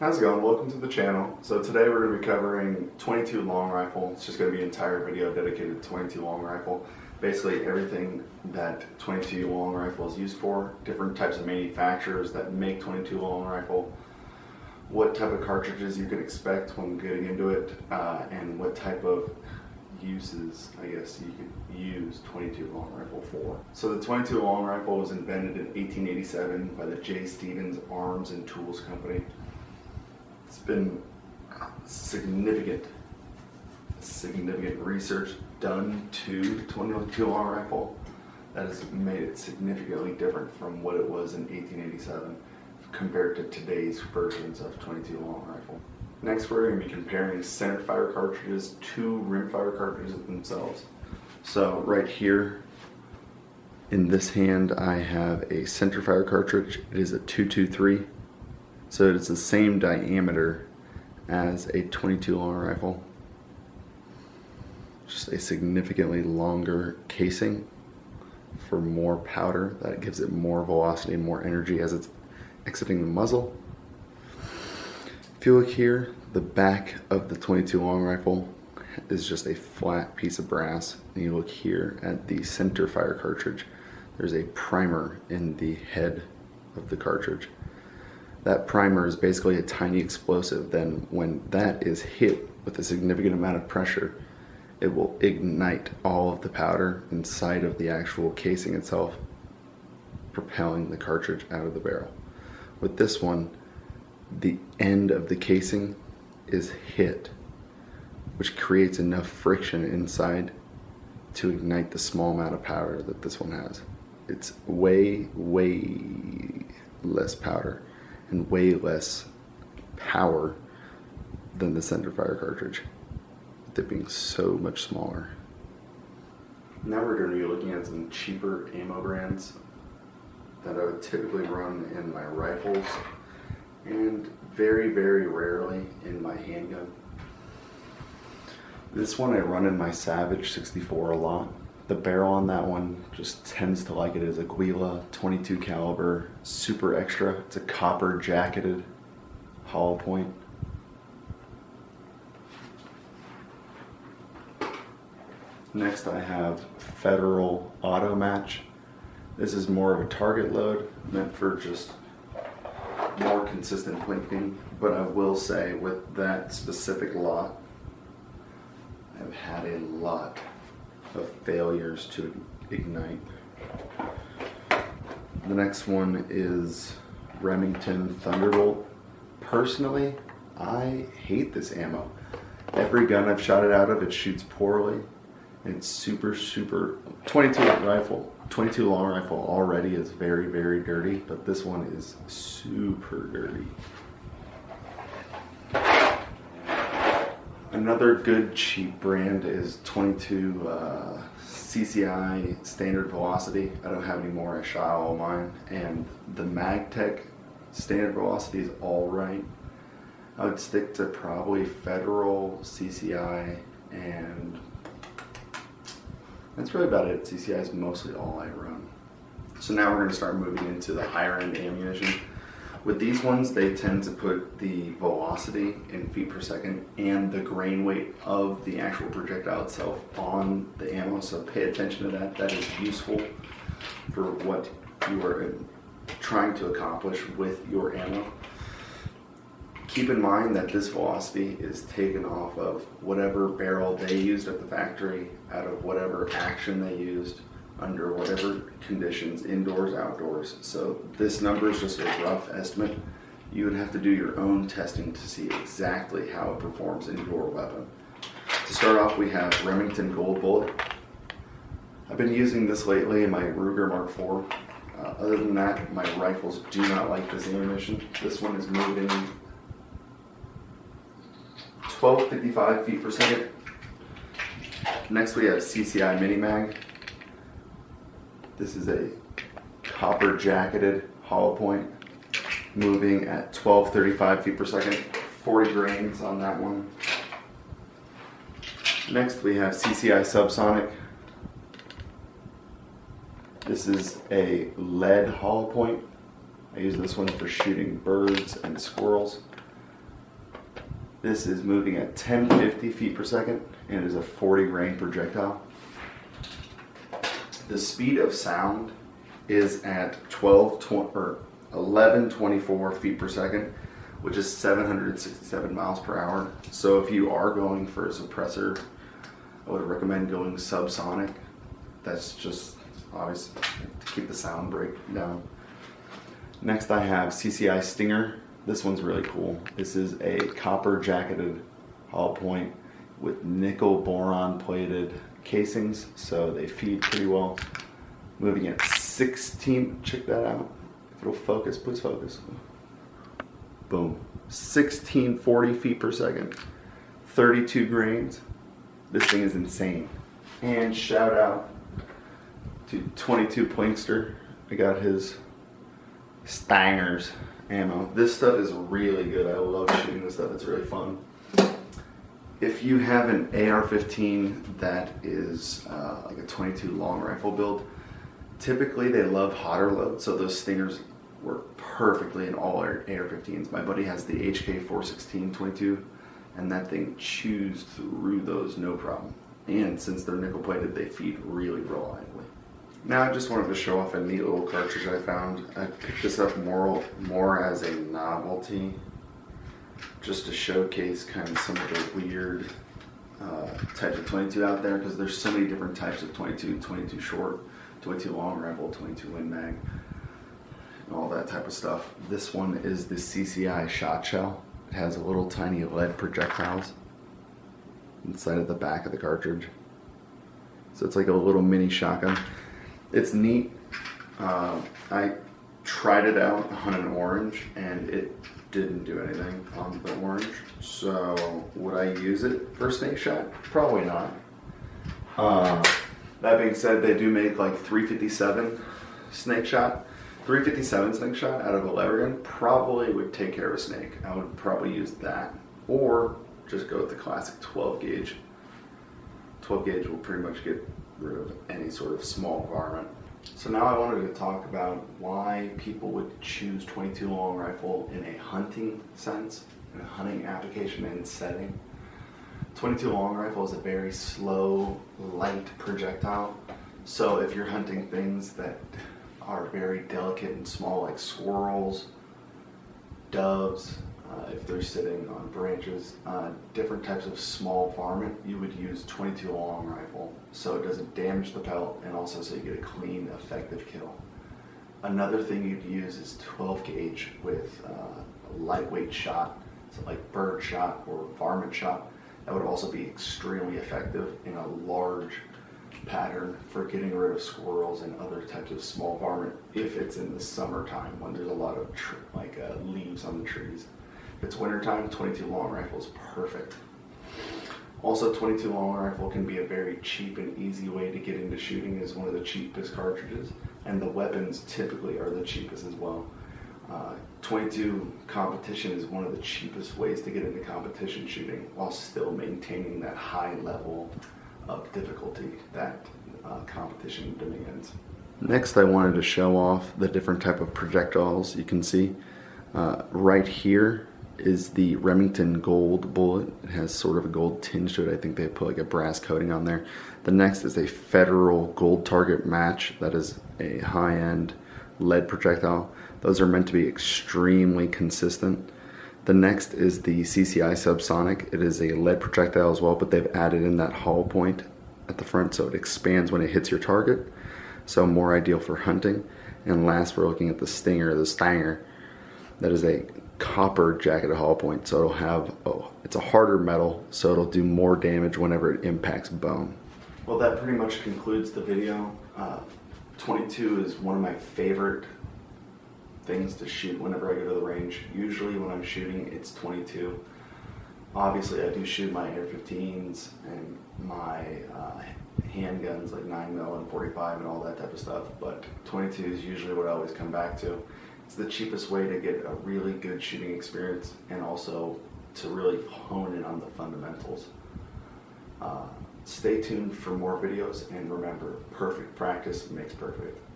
How's it going? Welcome to the channel. So today we're going to be covering 22 long rifle. It's just going to be an entire video dedicated to 22 long rifle. Basically everything that 22 long rifle is used for, different types of manufacturers that make 22 long rifle, what type of cartridges you can expect when getting into it, and what type of uses, I guess, you could use 22 long rifle for. So the 22 long rifle was invented in 1887 by the J. Stevens Arms and Tools Company. It's been significant research done to the 22 long rifle that has made it significantly different from what it was in 1887 compared to today's versions of 22 long rifle. Next, we're going to be comparing center fire cartridges to rimfire cartridges themselves. So right here in this hand I have a center fire cartridge. It is a 223. So it's the same diameter as a 22 long rifle. Just a significantly longer casing for more powder. That gives it more velocity and more energy as it's exiting the muzzle. If you look here, the back of the 22 long rifle is just a flat piece of brass. And you look here at the center fire cartridge, there's a primer in the head of the cartridge. That primer is basically a tiny explosive. Then when that is hit with a significant amount of pressure, it will ignite all of the powder inside of the actual casing itself, propelling the cartridge out of the barrel. With this one, the end of the casing is hit, which creates enough friction inside to ignite the small amount of powder that this one has. It's way less powder and way less power than the center fire cartridge, with it being so much smaller. Now we're going to be looking at some cheaper ammo brands that I would typically run in my rifles and very rarely in my handgun. This one I run in my Savage 64 a lot. The barrel on that one just tends to like it as a Aguila 22 caliber, super extra. It's a copper jacketed hollow point. Next I have Federal Auto Match. This is more of a target load, meant for just more consistent plinking, but I will say with that specific lot, I've had a lot of failures to ignite. The next one is Remington Thunderbolt. Personally, I hate this ammo. Every gun I've shot it out of, it shoots poorly. It's super 22 long rifle already is very dirty, but this one is super dirty. Another good cheap brand is 22 CCI standard velocity. I don't have any more. I shot all mine, and the MagTech standard velocity is all right. I would stick to probably Federal, CCI, and that's really about it. CCI is mostly all I run. So now we're going to start moving into the higher end ammunition. With these ones, they tend to put the velocity in feet per second and the grain weight of the actual projectile itself on the ammo, so pay attention to that. That is useful for what you are trying to accomplish with your ammo. Keep in mind that this velocity is taken off of whatever barrel they used at the factory, out of whatever action they used, under whatever conditions, indoors, outdoors. So this number is just a rough estimate. You would have to do your own testing to see exactly how it performs in your weapon. To start off, we have Remington Gold Bullet. I've been using this lately in my Ruger Mark IV. Other than that, my rifles do not like this ammunition. This one is moving 1255 feet per second. Next we have CCI Mini Mag. This is a copper jacketed hollow point, moving at 1235 feet per second, 40 grains on that one. Next we have CCI Subsonic. This is a lead hollow point. I use this one for shooting birds and squirrels. This is moving at 1050 feet per second and is a 40 grain projectile. The speed of sound is at 1124 feet per second, which is 767 miles per hour. So if you are going for a suppressor, I would recommend going subsonic. That's just obviously to keep the sound break down. Next I have CCI Stinger. This one's really cool. This is a copper jacketed hollow point with nickel boron plated casings, so they feed pretty well. Moving at 16, check that out. If it'll focus, please focus. Boom. 1640 feet per second. 32 grains. This thing is insane. And shout out to 22 Plinkster. I got his Stangers ammo. This stuff is really good. I love shooting this stuff. It's really fun. If you have an AR-15 that is like a 22 long rifle build, typically they love hotter loads, so those Stingers work perfectly in all AR-15s. My buddy has the HK416 22, and that thing chews through those no problem. And since they're nickel plated, they feed really reliably. Now I just wanted to show off a neat little cartridge I found. I picked this up more as a novelty, just to showcase kind of some of the weird types of 22 out there, because there's so many different types of 22, 22 short, 22 long rifle, 22 Win Mag, and all that type of stuff. This one is the CCI shot shell. It has a little tiny lead projectiles inside of the back of the cartridge. So it's like a little mini shotgun. It's neat. I tried it out on an orange and it didn't do anything on the orange. So would I use it for a snake shot? Probably not. That being said, they do make like 357 snake shot. 357 snake shot out of a lever gun probably would take care of a snake. I would probably use that, or just go with the classic 12 gauge. 12 gauge will pretty much get rid of any sort of small varmint. So now I wanted to talk about why people would choose 22 long rifle in a hunting sense, in a hunting application and setting. 22 long rifle is a very slow, light projectile. So if you're hunting things that are very delicate and small, like squirrels, doves, if they're sitting on branches, different types of small varmint, you would use 22 long rifle so it doesn't damage the pelt, and also so you get a clean, effective kill. Another thing you'd use is 12 gauge with a lightweight shot, so like bird shot or varmint shot. That would also be extremely effective in a large pattern for getting rid of squirrels and other types of small varmint if it's in the summertime when there's a lot of leaves on the trees. If it's wintertime, 22 long rifle is perfect. Also, 22 long rifle can be a very cheap and easy way to get into shooting. As one of the cheapest cartridges, and the weapons typically are the cheapest as well. 22 competition is one of the cheapest ways to get into competition shooting while still maintaining that high level of difficulty that competition demands. Next, I wanted to show off the different type of projectiles you can see. Right here is the Remington Gold bullet. It has sort of a gold tinge to it. I think they put like a brass coating on there. The next is a Federal Gold Target Match. That is a high-end lead projectile. Those are meant to be extremely consistent. The next is the CCI Subsonic. It is a lead projectile as well, but they've added in that hollow point at the front so it expands when it hits your target. So more ideal for hunting. And last, we're looking at the Stinger, the Stanger. That is a copper jacketed hollow point, so it'll have, it's a harder metal, so it'll do more damage whenever it impacts bone. Well, that pretty much concludes the video. 22 is one of my favorite things to shoot whenever I go to the range. Usually when I'm shooting, it's 22. Obviously, I do shoot my AR-15s and my handguns like 9mm and 45 and all that type of stuff, but 22 is usually what I always come back to. It's the cheapest way to get a really good shooting experience and also to really hone in on the fundamentals. Stay tuned for more videos, and remember, perfect practice makes perfect.